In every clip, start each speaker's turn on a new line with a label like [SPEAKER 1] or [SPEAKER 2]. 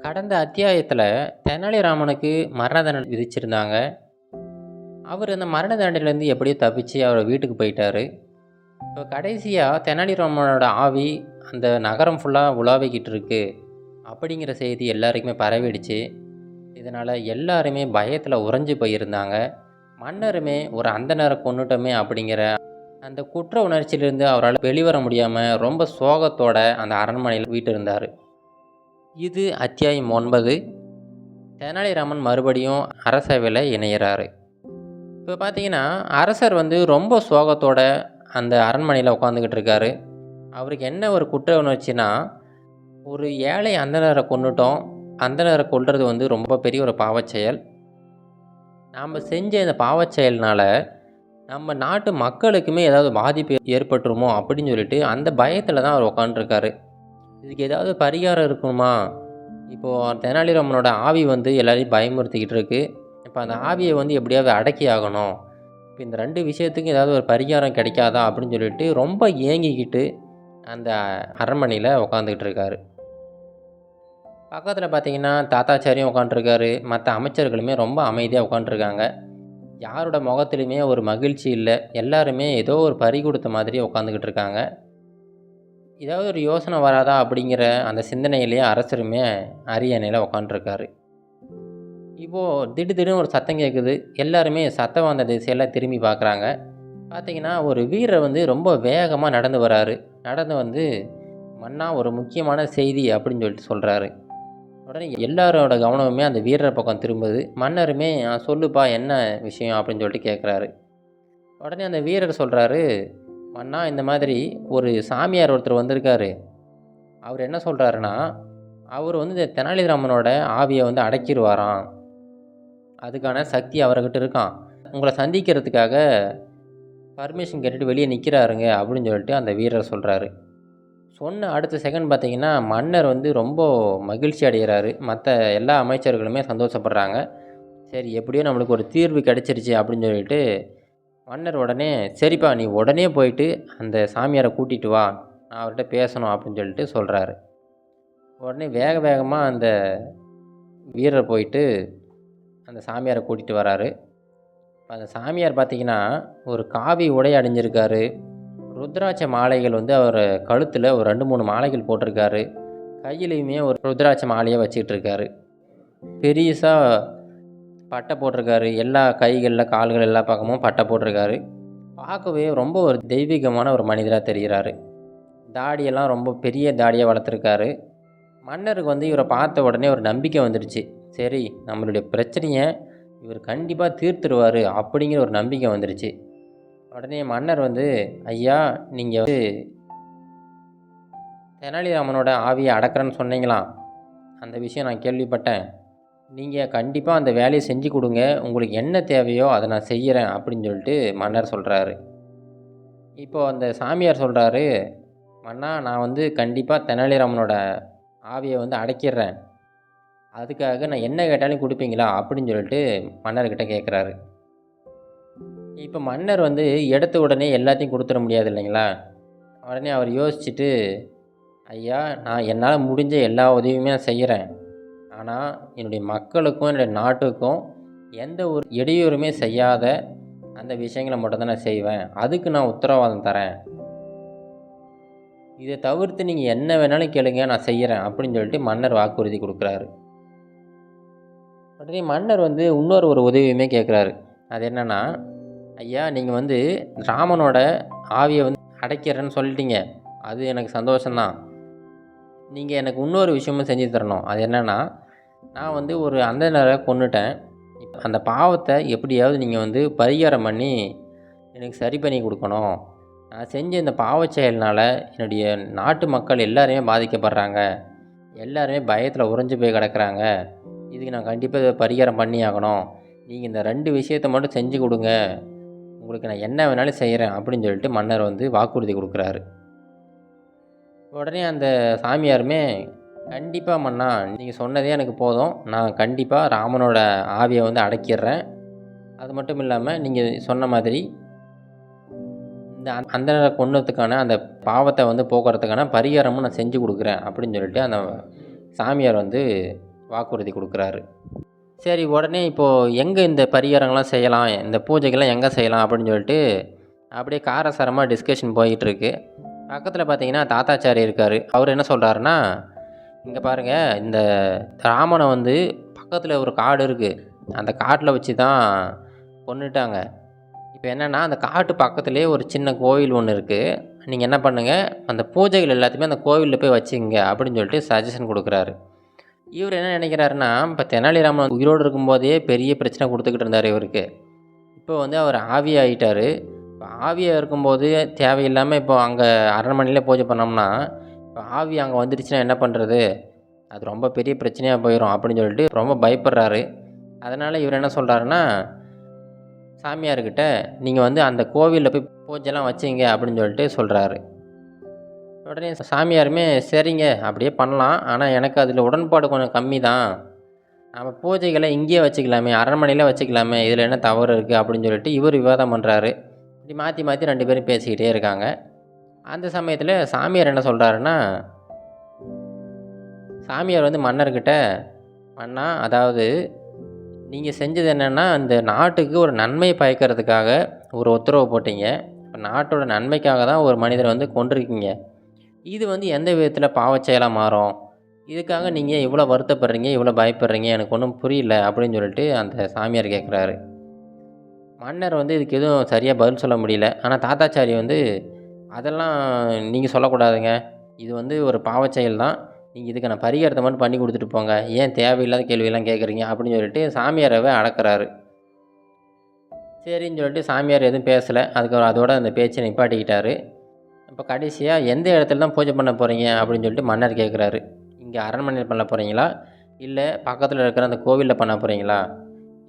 [SPEAKER 1] கடந்த அத்தியாயத்துல தெனாலிராமனுக்கு மரண தண்டனை விதிச்சிருந்தாங்க. அவரு அந்த மரண தண்டனையிலேருந்து எப்படியோ தப்பிச்சு அவர் வீட்டுக்கு போயிட்டாரு. இப்போ கடைசியா தெனாலிராமனோட ஆவி அந்த நகரம் ஃபுல்லா உலாவிக்கிட்டு இருக்கு. அப்படிங்கிற செய்தி எல்லாருக்குமே பரவிடுச்சு. இதனால எல்லாருமே பயத்துல உறைஞ்சு போயிருந்தாங்க. மன்னருமே ஒரு அந்தணரை கொன்னுட்டோமே அப்படிங்கிற அந்த குற்ற உணர்ச்சியிலிருந்து அவரால வெளிவர முடியாம ரொம்ப சோகத்தோட அந்த அரண்மனையில வீற்றிருந்தாரு. இது அத்தியாயம் 9. தெனாலிராமன் மறுபடியும் அரசவையில் இணையிறாரு. இப்போ பார்த்தீங்கன்னா, அரசர் வந்து ரொம்ப சோகத்தோட அந்த அரண்மனையில் உட்காந்துக்கிட்டு இருக்காரு. அவருக்கு என்ன ஒரு குற்ற உணர்ச்சினா, ஒரு ஏழை அந்தணரை கொன்னுட்டோம். அந்தணரை கொல்றது வந்து ரொம்ப பெரிய ஒரு பாவச் செயல். நாம் செஞ்ச இந்த பாவச் செயல்னால நம்ம நாட்டு மக்களுக்குமே ஏதாவது பாதிப்பு ஏற்பட்டுருமோ அப்படின்னு சொல்லிட்டு அந்த பயத்தில் தான் அவர் உட்காந்துருக்காரு. இதுக்கு ஏதாவது பரிகாரம் இருக்குமா? இப்போது தெனாலிராமனோட ஆவி வந்து எல்லாரையும் பயமுறுத்திக்கிட்டு இருக்கு. இப்போ அந்த ஆவியை வந்து எப்படியாவது அடக்கி ஆகணும். இப்போ இந்த 2 விஷயத்துக்கும் ஏதாவது ஒரு பரிகாரம் கிடைக்காதா அப்படின்னு சொல்லிட்டு ரொம்ப ஏங்கிக்கிட்டு அந்த அரண்மனையில் உட்காந்துக்கிட்டு இருக்காரு. பக்கத்தில் பார்த்தீங்கன்னா தாத்தாச்சாரியும் உட்காண்ட்ருக்காரு. மற்ற அமைச்சர்களுமே ரொம்ப அமைதியாக உட்காண்ட்ருக்காங்க. யாரோட முகத்துலையுமே ஒரு மகிழ்ச்சி இல்லை. எல்லாருமே ஏதோ ஒரு பறி கொடுத்த மாதிரியே உட்காந்துக்கிட்டு இருக்காங்க. ஏதாவது ஒரு யோசனை வராதா அப்படிங்கிற அந்த சிந்தனையிலேயே அரசருமே அரியணையில் உட்காண்ட்ருக்காரு. இப்போது திடீர்னு ஒரு சத்தம் கேட்குது. எல்லாருமே சத்தம் வந்த திசையெல்லாம் திரும்பி பார்க்குறாங்க. பார்த்தீங்கன்னா ஒரு வீரர் வந்து ரொம்ப வேகமாக நடந்து வராரு. நடந்து வந்து, "மன்னா, ஒரு முக்கியமான செய்தி" அப்படின்னு சொல்லிட்டு சொல்கிறாரு. உடனே எல்லாரோட கவனமுமே அந்த வீரர் பக்கம் திரும்புது. மன்னருமே, சொல்லுப்பா, என்ன விஷயம்?" அப்படின்னு சொல்லிட்டு கேட்குறாரு. உடனே அந்த வீரர் சொல்கிறாரு, "மன்னா, இந்த மாதிரி ஒரு சாமியார் ஒருத்தர் வந்திருக்காரு. அவர் என்ன சொல்கிறாருன்னா, அவர் வந்து இந்த தெனாலிராமனோட ஆவியை வந்து அடக்கிடுவாராம். அதுக்கான சக்தி அவர்கிட்ட இருக்கான். உங்களை சந்திக்கிறதுக்காக பர்மிஷன் கேட்டுட்டு வெளியே நிற்கிறாருங்க" அப்படின்னு சொல்லிட்டு அந்த வீரர் சொல்கிறாரு. சொன்ன அடுத்த செகண்ட் பார்த்தீங்கன்னா, மன்னர் வந்து ரொம்ப மகிழ்ச்சி அடைகிறாரு. மற்ற எல்லா அமைச்சர்களுமே சந்தோஷப்படுறாங்க. சரி, எப்படியோ நம்மளுக்கு ஒரு தீர்வு கிடைச்சிருச்சு அப்படின்னு சொல்லிட்டு மன்னர் உடனே, "சரிப்பா, நீ உடனே போயிட்டு அந்த சாமியாரை கூட்டிகிட்டு வா. நான் அவர்கிட்ட பேசணும்" அப்படின்னு சொல்லிட்டு சொல்கிறாரு. உடனே வேக வேகமாக அந்த வீரர் போயிட்டு அந்த சாமியாரை கூட்டிகிட்டு வராரு. அந்த சாமியார் பார்த்தீங்கன்னா, ஒரு காவி உடை அணிஞ்சிருக்காரு. ருத்ராட்ச மாலைகள் வந்து அவர் கழுத்தில் ஒரு 2, 3 மாலைகள் போட்டிருக்காரு. கையிலையுமே ஒரு ருத்ராட்ச மாலையை வச்சுக்கிட்டு இருக்காரு. பெரிசா பட்டை போட்டிருக்காரு. எல்லா கைகளில், கால்கள் எல்லா பக்கமும் பட்டை போட்டிருக்காரு. பார்க்கவே ரொம்ப ஒரு தெய்வீகமான ஒரு மனிதராக தெரிகிறாரு. தாடியெல்லாம் ரொம்ப பெரிய தாடியாக வளர்த்துருக்காரு. மன்னருக்கு வந்து இவரை பார்த்த உடனே ஒரு நம்பிக்கை வந்துடுச்சு. சரி, நம்மளுடைய பிரச்சனையை இவர் கண்டிப்பாக தீர்த்துருவார் அப்படிங்கிற ஒரு நம்பிக்கை வந்துடுச்சு. உடனே மன்னர் வந்து, "ஐயா, நீங்கள் வந்து தெனாலிராமனோட ஆவியை அடக்கிறேன்னு சொன்னீங்களாம். அந்த விஷயம் நான் கேள்விப்பட்டேன். நீங்கள் கண்டிப்பாக அந்த வேலையை செஞ்சு கொடுங்க. உங்களுக்கு என்ன தேவையோ அதை நான் செய்கிறேன்" அப்படின்னு சொல்லிட்டு மன்னர் சொல்கிறாரு. இப்போது அந்த சாமியார் சொல்கிறாரு, "மன்னா, நான் வந்து கண்டிப்பாக தெனாலிராமனோட ஆவியை வந்து அடக்கிடுறேன். அதுக்காக நான் என்ன கேட்டாலும் கொடுப்பீங்களா?" அப்படின்னு சொல்லிட்டு மன்னர்கிட்ட கேட்குறாரு. இப்போ மன்னர் வந்து எடுத்த உடனே எல்லாத்தையும் கொடுத்துட முடியாது இல்லைங்களா? உடனே அவர் யோசிச்சுட்டு, "ஐயா, நான் என்னால் முடிஞ்ச எல்லா உதவியுமே நான் செய்கிறேன். ஆனால் என்னுடைய மக்களுக்கும் என்னுடைய நாட்டுக்கும் எந்த ஒரு இடையூறுமே செய்யாத அந்த விஷயங்களை மட்டும் தான் நான் செய்வேன். அதுக்கு நான் உத்தரவாதம் தரேன். இதை தவிர்த்து நீங்கள் என்ன வேணாலும் கேளுங்க, நான் செய்கிறேன்" அப்படின்னு சொல்லிட்டு மன்னர் வாக்குறுதி கொடுக்குறாரு. உடனே மன்னர் வந்து இன்னொரு ஒரு உதவியுமே கேட்குறாரு. அது என்னென்னா, "ஐயா, நீங்கள் வந்து ராமனோட ஆவியை வந்து அடைக்கிறேன்னு சொல்லிட்டீங்க. அது எனக்கு சந்தோஷம்தான். நீங்கள் எனக்கு இன்னொரு விஷயமும் செஞ்சு தரணும். அது என்னென்னா, நான் வந்து ஒரு அந்தணரை கொன்னுட்டேன். அந்த பாவத்தை எப்படியாவது நீங்கள் வந்து பரிகாரம் பண்ணி எனக்கு சரி பண்ணி கொடுக்கணும். நான் செஞ்ச இந்த பாவச் செயல்னால் என்னுடைய நாட்டு மக்கள் எல்லாருமே பாதிக்கப்படுறாங்க. எல்லாருமே பயத்தில் உறைஞ்சு போய் கிடக்குறாங்க. இதுக்கு நான் கண்டிப்பாக இதை பரிகாரம் பண்ணி ஆகணும். நீங்கள் இந்த 2 விஷயத்தை மட்டும் செஞ்சு கொடுங்க. உங்களுக்கு நான் என்ன வேணாலும் செய்கிறேன்" அப்படின்னு சொல்லிட்டு மன்னர் வந்து வாக்குறுதி கொடுக்குறாரு. உடனே அந்த சாமியாருமே, "கண்டிப்பாக மன்னா, நீங்கள் சொன்னதே எனக்கு போதும். நான் கண்டிப்பாக ராமனோட ஆவியை வந்து அடக்கிடுறேன். அது மட்டும் இல்லாமல் நீங்கள் சொன்ன மாதிரி இந்த அந்தணரை கொன்னதுக்கான அந்த பாவத்தை வந்து போக்குறதுக்கான பரிகாரமும் நான் செஞ்சு கொடுக்குறேன்" அப்படின்னு சொல்லிட்டு அந்த சாமியார் வந்து வாக்குறுதி குடுக்குறாரு. சரி உடனே இப்போது எங்கே இந்த பரிகாரங்கள்லாம் செய்யலாம், இந்த பூஜைகள்லாம் எங்கே செய்யலாம் அப்படின்னு சொல்லிட்டு அப்படியே காரசாரமா டிஸ்கஷன் போயிட்டுருக்கு. பக்கத்தில் பார்த்தீங்கன்னா தாத்தாச்சாரி இருக்கார். அவர் என்ன சொல்கிறாருன்னா, இங்கே பாருங்கள், இந்த ராமனை வந்து பக்கத்தில் ஒரு காடு இருக்குது, அந்த காட்டில் வச்சு தான் கொன்னுட்டாங்க. இப்போ என்னென்னா அந்த காட்டு பக்கத்துலேயே ஒரு சின்ன கோவில் ஒன்று இருக்குது. நீங்கள் என்ன பண்ணுங்கள், அந்த பூஜைகள் எல்லாத்தையுமே அந்த கோவிலில் போய் வச்சுங்க அப்படின்னு சொல்லிட்டு சஜஷன் கொடுக்குறாரு. இவர் என்ன நினைக்கிறாருன்னா, இப்போ தெனாலிராமன் உயிரோடு இருக்கும்போதே பெரிய பிரச்சனை கொடுத்துக்கிட்டு இருந்தார் இவருக்கு. இப்போ வந்து அவர் ஆவி ஆகிட்டார். இப்போ ஆவியாக இருக்கும்போது தேவையில்லாமல் இப்போ அங்கே அரண்மனையிலே பூஜை பண்ணோம்னா, இப்போ ஆவி அங்கே வந்துடுச்சுன்னா என்ன பண்ணுறது, அது ரொம்ப பெரிய பிரச்சனையாக போயிடும் அப்படின்னு சொல்லிட்டு ரொம்ப பயப்படுறாரு. அதனால் இவர் என்ன சொல்கிறாருன்னா, சாமியார்கிட்ட நீங்கள் வந்து அந்த கோவிலில் போய் பூஜைலாம் வச்சிங்க அப்படின்னு சொல்லிட்டு சொல்கிறாரு. உடனே சாமியாருமே சரிங்க அப்படியே பண்ணலாம், ஆனால் எனக்கு அதில் உடன்பாடு கொஞ்சம் கம்மி தான், நம்ம பூஜைகளை இங்கேயே வச்சுக்கலாமே, அரண்மனையிலே வச்சுக்கலாமே, இதில் என்ன தவறு இருக்குது அப்படின்னு சொல்லிட்டு இவர் விவாதம் பண்ணுறாரு. இப்படி மாற்றி மாற்றி 2 பேரும் பேசிக்கிட்டே இருக்காங்க. அந்த சமயத்தில் சாமியார் என்ன சொல்கிறாருன்னா, சாமியார் வந்து மன்னர்கிட்ட, மன்னா அதாவது நீங்கள் செஞ்சது என்னென்னா, இந்த நாட்டுக்கு ஒரு நன்மை பயக்கிறதுக்காக ஒரு உத்தரவு போட்டீங்க. இப்போ நாட்டோட நன்மைக்காக தான் ஒரு மனிதரை வந்து கொன்றுருக்கீங்க. இது வந்து எந்த விதத்தில் பாவச் செயலா மாறும்? இதுக்காக நீங்கள் இவ்வளோ வருத்தப்படுறீங்க, இவ்வளோ பயப்படுறீங்க, எனக்கு ஒன்றும் புரியல அப்படின்னு சொல்லிட்டு அந்த சாமியார் கேட்குறாரு. மன்னர் வந்து இதுக்கு எதுவும் சரியாக பதில் சொல்ல முடியல. ஆனால் தாத்தாச்சாரி வந்து, அதெல்லாம் நீங்கள் சொல்லக்கூடாதுங்க, இது வந்து ஒரு பாவச் செயல் தான், நீங்கள் இதுக்கான பரிகாரத்தை மட்டும் பண்ணி கொடுத்துட்டு போங்க, ஏன் தேவையில்லாத கேள்வியெல்லாம் கேட்குறீங்க அப்படின்னு சொல்லிட்டு சாமியாரவே அடக்குறாரு. சரின்னு சொல்லிட்டு சாமியார் எதுவும் பேசலை. அதுக்கப்புறம் அதோட அந்த பேச்சை நிப்பாட்டிக்கிட்டாரு. இப்போ கடைசியாக எந்த இடத்துல தான் பூஜை பண்ண போகிறீங்க அப்படின்னு சொல்லிட்டு மன்னர் கேட்குறாரு. இங்கே அரண்மனையில் பண்ண போகிறீங்களா, இல்லை பக்கத்தில் இருக்கிற அந்த கோவிலில் பண்ண போகிறீங்களா,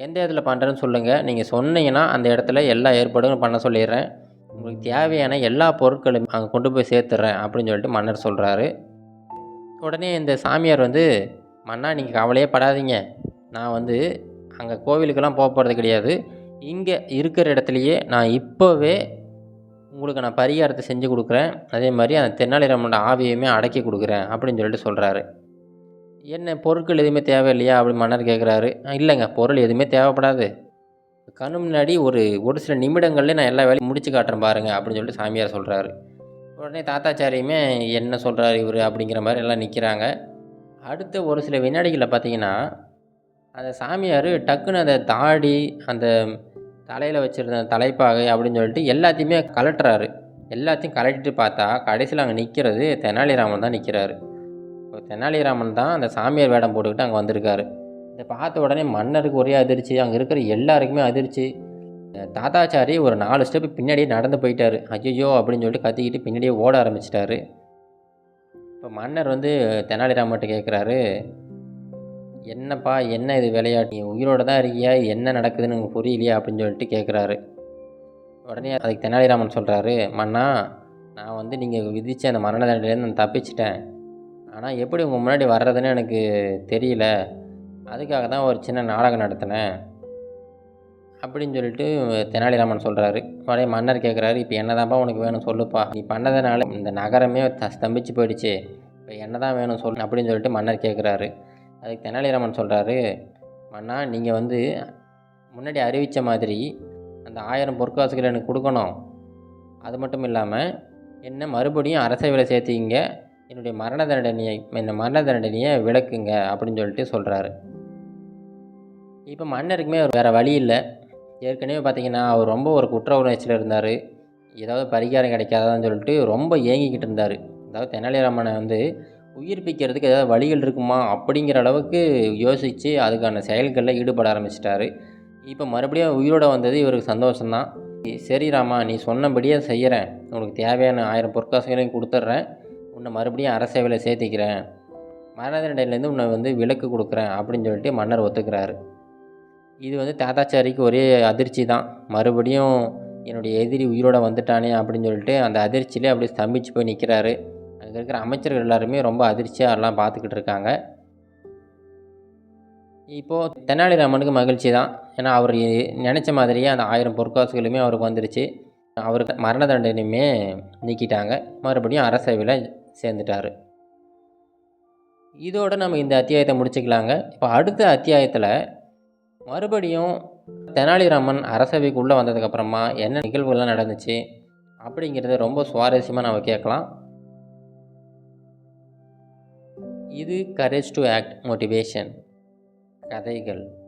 [SPEAKER 1] எந்த இடத்துல பண்ணுறேன்னு சொல்லுங்கள், நீங்கள் சொன்னீங்கன்னா அந்த இடத்துல எல்லா ஏற்பாடும் பண்ண சொல்லிடுறேன், உங்களுக்கு தேவையான எல்லா பொருட்களும் அங்கே கொண்டு போய் சேர்த்துட்றேன் அப்படின்னு சொல்லிட்டு மன்னர் சொல்கிறாரு. உடனே இந்த சாமியார் வந்து, மன்னா நீங்கள் கவலையே படாதீங்க, நான் வந்து அங்கே கோவிலுக்கெல்லாம் போகிறது கிடையாது, இங்கே இருக்கிற இடத்துலையே நான் இப்போவே உங்களுக்கு நான் பரிகாரத்தை செஞ்சு கொடுக்குறேன், அதே மாதிரி அந்த தெனாலிராமனோட ஆவியுமே அடக்கி கொடுக்குறேன் அப்படின்னு சொல்லிட்டு சொல்கிறாரு. என்ன பொருட்கள் எதுவுமே தேவையில்லையா அப்படின்னு மன்னர் கேட்குறாரு. இல்லைங்க, பொருள் எதுவுமே தேவைப்படாது, கண்ணு முன்னாடி ஒரு ஒரு சில நிமிடங்கள்லேயே நான் எல்லா வேலையும் முடிச்சு காட்டுறேன் பாருங்க அப்படின்னு சொல்லிட்டு சாமியார் சொல்கிறாரு. உடனே தாத்தாச்சாரியுமே என்ன சொல்கிறாரு இவர் அப்படிங்கிற மாதிரி எல்லாம் நிற்கிறாங்க. அடுத்த ஒரு சில வினாடிகளில் பார்த்தீங்கன்னா, அந்த சாமியார் டக்குன்னு அந்த தாடி, அந்த தலையில் வச்சுருந்த தலைப்பாகை அப்படின்னு சொல்லிட்டு எல்லாத்தையுமே கழட்டுறாரு. எல்லாத்தையும் கழட்டிட்டு பார்த்தா கடைசியில் அங்கே நிற்கிறது தெனாலிராமன் தான் நிற்கிறாரு. இப்போ தெனாலிராமன் தான் அந்த சாமியார் வேடம் போட்டுக்கிட்டு அங்கே வந்திருக்காரு. இதை பார்த்த உடனே மன்னருக்கு ஒரே அதிர்ச்சி, அங்கே இருக்கிற எல்லாருக்குமே அதிர்ச்சி. தாத்தாச்சாரி ஒரு 4 ஸ்டெப்பு பின்னாடியே நடந்து போயிட்டார். ஐயையோ அப்படின்னு சொல்லிட்டு கத்திக்கிட்டு பின்னாடியே ஓட ஆரம்பிச்சிட்டாரு. இப்போ மன்னர் வந்து தெனாலிராமன்கிட்ட கேட்குறாரு, என்னப்பா என்ன இது விளையாட்டு, நீ உயிரோடு தான் இருக்கியா, என்ன நடக்குதுன்னு எனக்கு புரியலையா அப்படின்னு சொல்லிட்டு கேட்குறாரு. உடனே அதுக்கு தெனாலிராமன் சொல்கிறாரு, மன்னா நான் வந்து நீங்கள் விதித்த அந்த மரண தண்டனையிலேருந்து நான் தப்பிச்சிட்டேன், ஆனால் எப்படி உங்கள் முன்னாடி வர்றதுன்னு எனக்கு தெரியல, அதுக்காக தான் ஒரு சின்ன நாடகம் நடத்தினேன் அப்படின்னு சொல்லிட்டு தெனாலிராமன் சொல்கிறாரு. உடனே மன்னர் கேட்குறாரு, இப்போ என்னதான்ப்பா உனக்கு வேணும் சொல்லுப்பா, நீ பண்ணதுனால இந்த நகரமே ஸ்தம்பிச்சு போயிடுச்சு, இப்போ என்ன தான் வேணும் சொல்லு அப்படின்னு சொல்லிட்டு மன்னர் கேட்குறாரு. அதுக்கு தெனாலிராமன் சொல்கிறாரு, மன்னா நீங்கள் வந்து முன்னாடி அறிவித்த மாதிரி அந்த 1000 பொற்காசுகளை எனக்கு கொடுக்கணும், அது மட்டும் இல்லாமல் என்ன மறுபடியும் அரசவையில் சேர்த்திங்க, என்னுடைய மரண தண்டனையை விலக்குங்க அப்படின்னு சொல்லிட்டு சொல்கிறாரு. இப்போ மன்னருக்குமே வேறு வழி இல்லை. ஏற்கனவே பார்த்திங்கன்னா அவர் ரொம்ப ஒரு குற்ற உணர்ச்சியில் இருந்தார், ஏதாவது பரிகாரம் கிடைக்காதான்னு சொல்லிட்டு ரொம்ப ஏங்கிக்கிட்டு இருந்தார். அதாவது தெனாலிராமனை வந்து உயிர்ப்பிக்கிறதுக்கு ஏதாவது வழிகள் இருக்குமா அப்படிங்கிற அளவுக்கு யோசித்து அதுக்கான செயல்களில் ஈடுபட ஆரம்பிச்சிட்டாரு. இப்போ மறுபடியும் உயிரோடு வந்தது இவருக்கு சந்தோஷம்தான். சரி ராமா, நீ சொன்னபடியே செய்கிறேன், உனக்கு தேவையான 1000 பொற்காசுகளையும் கொடுத்துட்றேன், உன்னை மறுபடியும் அரசவையில் சேர்த்திக்கிறேன், மரண தண்டனையிலேருந்து உன்னை வந்து விலக்கு கொடுக்குறேன் அப்படின்னு சொல்லிட்டு மன்னர் ஒத்துக்கிறாரு. இது வந்து தாத்தாச்சாரிக்கு ஒரே அதிர்ச்சி தான், மறுபடியும் என்னுடைய எதிரி உயிரோடு வந்துட்டானே அப்படின்னு சொல்லிட்டு அந்த அதிர்ச்சியிலே அப்படியே ஸ்தம்பிச்சு போய் நிற்கிறாரு. அங்கே இருக்கிற அமைச்சர்கள் எல்லாருமே ரொம்ப அதிர்ச்சியாக எல்லாம் பார்த்துக்கிட்டு இருக்காங்க. இப்போது தெனாலிராமனுக்கு மகிழ்ச்சி தான், ஏன்னா அவர் நினச்ச மாதிரியே அந்த 1000 பொற்காசுகளுமே அவருக்கு வந்துருச்சு. அவருக்கு மரண தண்டனையுமே நீக்கிட்டாங்க, மறுபடியும் அரசவையில் சேர்ந்துட்டார். இதோட நம்ம இந்த அத்தியாயத்தை முடிச்சுக்கலாங்க. இப்போ அடுத்த அத்தியாயத்தில் மறுபடியும் தெனாலிராமன் அரசவைக்குள்ளே வந்ததுக்கப்புறமா என்ன நிகழ்வுகள்லாம் நடந்துச்சு அப்படிங்கிறத ரொம்ப சுவாரஸ்யமாக நம்ம கேட்கலாம். இது கரேஜ் டு ஆக்ட் மோட்டிவேஷன் கதைகள்.